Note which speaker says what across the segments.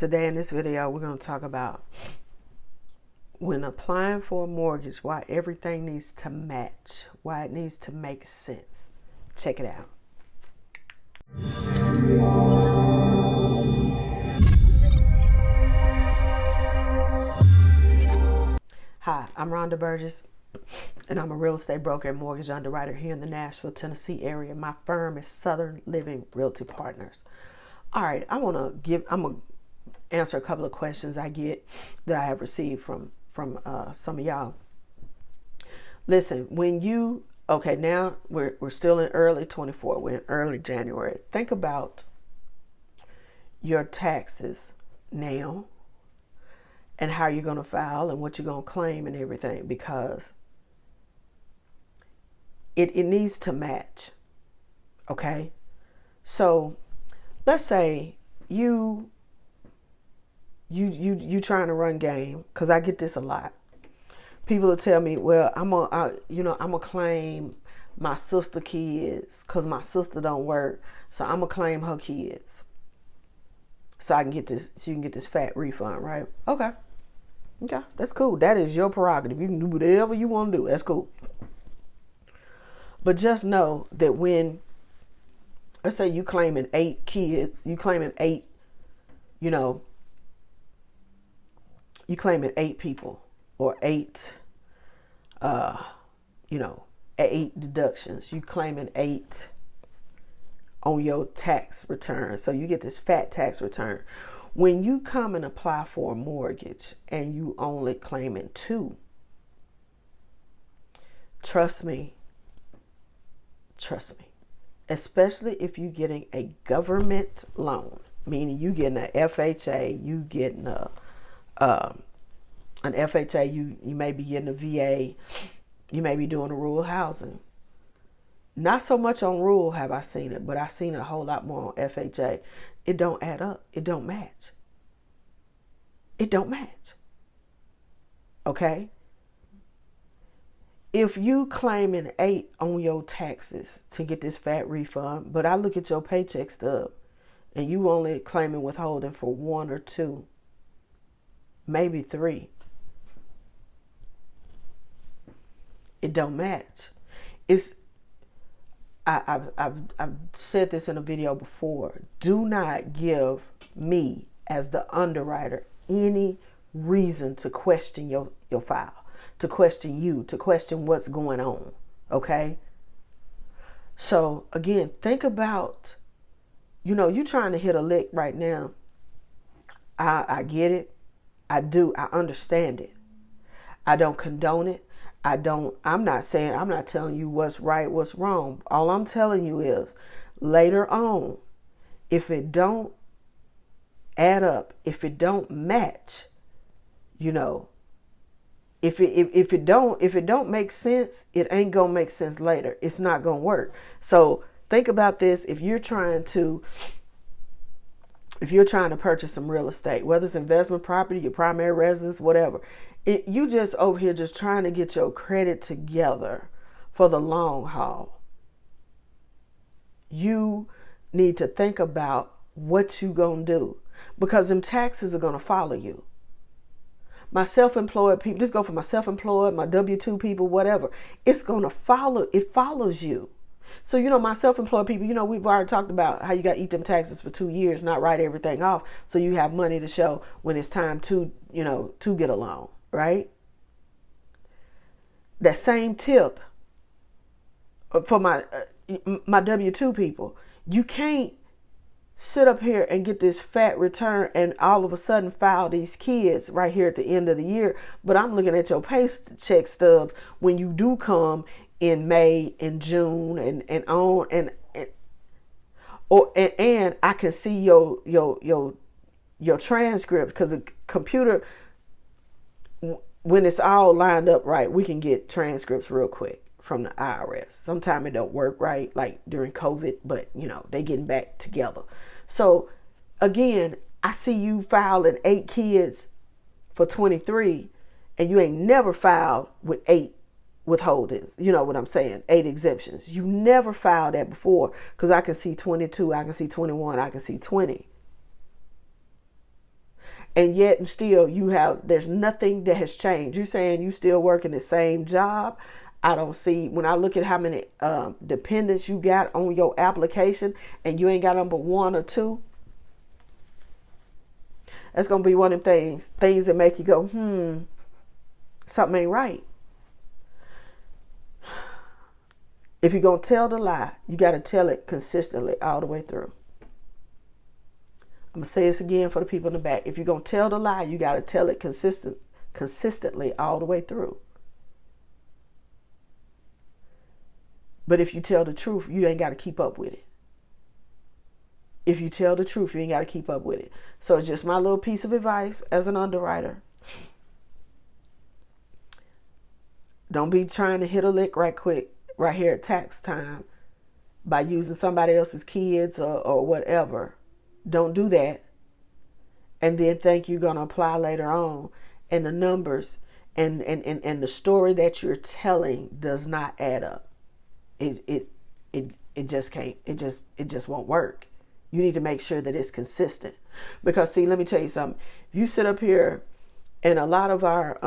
Speaker 1: Today in this video, we're going to talk about when applying for a mortgage, why everything needs to match, why it needs to make sense. Check it out. Hi, I'm Rhonda Burgess, and I'm a real estate broker and mortgage underwriter here in the Nashville, Tennessee area. My firm is Southern Living Realty Partners. All right, I'm gonna answer a couple of questions I get that I have received from some of y'all. Listen, now we're still in early 24, we're in early January. Think about your taxes now and how you're going to file and what you're going to claim and everything, because it needs to match. Okay, so let's say you trying to run game, because I get this a lot. People will tell me, well, I'm gonna claim my sister kids because my sister don't work, so I'm gonna claim her kids so I can get this. So you can get this fat refund, right? Okay, that's cool. That is your prerogative. You can do whatever you want to do. That's cool. But just know that when, let's say you claiming 8 kids, you claiming 8 people or 8 deductions. You claiming 8 on your tax return. So you get this fat tax return. When you come and apply for a mortgage and you only claiming 2, trust me, especially if you're getting a government loan, meaning you getting an FHA, you getting an FHA, you may be getting a VA, you may be doing a rural housing. Not so much on rural have I seen it, but I've seen a whole lot more on FHA. It don't add up. It don't match. Okay? If you claiming 8 on your taxes to get this fat refund, but I look at your paycheck stub and you only claiming withholding for 1 or 2, maybe 3, it don't match. I've said this in a video before. Do not give me as the underwriter any reason to question your file, to question you, to question what's going on. Okay? So again, think about, you trying to hit a lick right now. I get it. I do. I understand it. I don't condone it. I'm not telling you what's right, what's wrong. All I'm telling you is later on, if it don't add up, if it don't match, if it don't make sense, it ain't gonna make sense later. It's not gonna work. So think about this. If you're trying to purchase some real estate, whether it's investment property, your primary residence, whatever, you just over here just trying to get your credit together for the long haul. You need to think about what you gonna do, because them taxes are gonna follow you. My self-employed people, just go for my self-employed, my W-2 people, whatever. It's gonna follow. It follows you. So, my self-employed people, we've already talked about how you got to eat them taxes for 2 years, not write everything off, so you have money to show when it's time to get a loan, right? That same tip for my W-2 people. You can't sit up here and get this fat return and all of a sudden file these kids right here at the end of the year. But I'm looking at your paycheck stubs when you do come in May and June and I can see your transcript, because the computer, when it's all lined up right, we can get transcripts real quick from the IRS. Sometimes it don't work right, like during COVID, but they getting back together. So again, I see you filing 8 kids for 23 and you ain't never filed with 8 withholdings. You know what I'm saying? 8 exemptions. You never filed that before, because I can see 22, I can see 21, I can see 20. And yet and still there's nothing that has changed. You're saying you still working the same job. I don't see, when I look at how many dependents you got on your application and you ain't got them but one or two, that's going to be one of them things that make you go, something ain't right. If you're going to tell the lie, you got to tell it consistently all the way through. I'm going to say this again for the people in the back. If you're going to tell the lie, you got to tell it consistently all the way through. But if you tell the truth, you ain't got to keep up with it. If you tell the truth, you ain't got to keep up with it. So it's just my little piece of advice as an underwriter. Don't be trying to hit a lick right quick, right here at tax time by using somebody else's kids or whatever. Don't do that. And then think you're going to apply later on. And the numbers and the story that you're telling does not add up. It just can't. It just won't work. You need to make sure that it's consistent. Because see, let me tell you something. You sit up here and a lot of our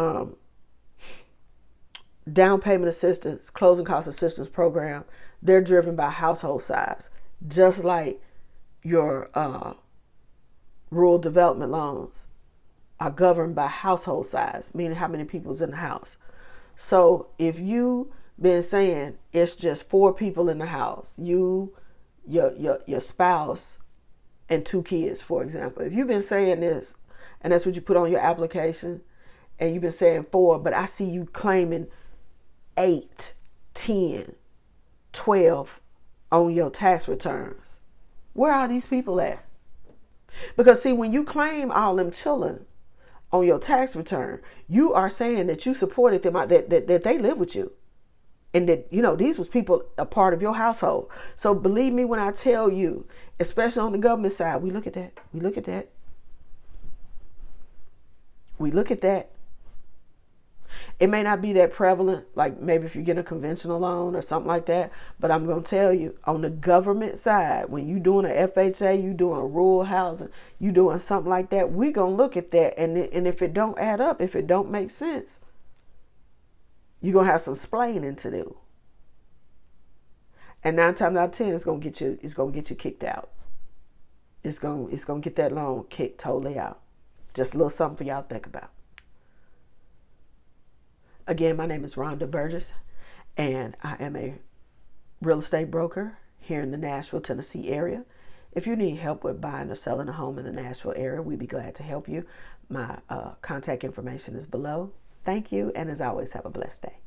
Speaker 1: down payment assistance, closing cost assistance program, they're driven by household size. Just like your rural development loans are governed by household size, meaning how many people's in the house. So if you been saying it's just 4 people in the house, you, your spouse, and 2 kids, for example. If you've been saying this, and that's what you put on your application, and you've been saying 4, but I see you claiming 8, 10, 12 on your tax returns. Where are these people at? Because see, when you claim all them children on your tax return, you are saying that you supported them, that they live with you. And that, these was people, a part of your household. So believe me when I tell you, especially on the government side, we look at that. We look at that. We look at that. It may not be that prevalent, like maybe if you get a conventional loan or something like that. But I'm going to tell you, on the government side, when you're doing a FHA, you doing a rural housing, you doing something like that, we're going to look at that. And if it don't add up, if it don't make sense, you're going to have some splaining to do. And 9 times out of 10, it's going to get you kicked out. It's going to get that loan kicked totally out. Just a little something for y'all to think about. Again, my name is Rhonda Burgess, and I am a real estate broker here in the Nashville, Tennessee area. If you need help with buying or selling a home in the Nashville area, we'd be glad to help you. My contact information is below. Thank you, and as always, have a blessed day.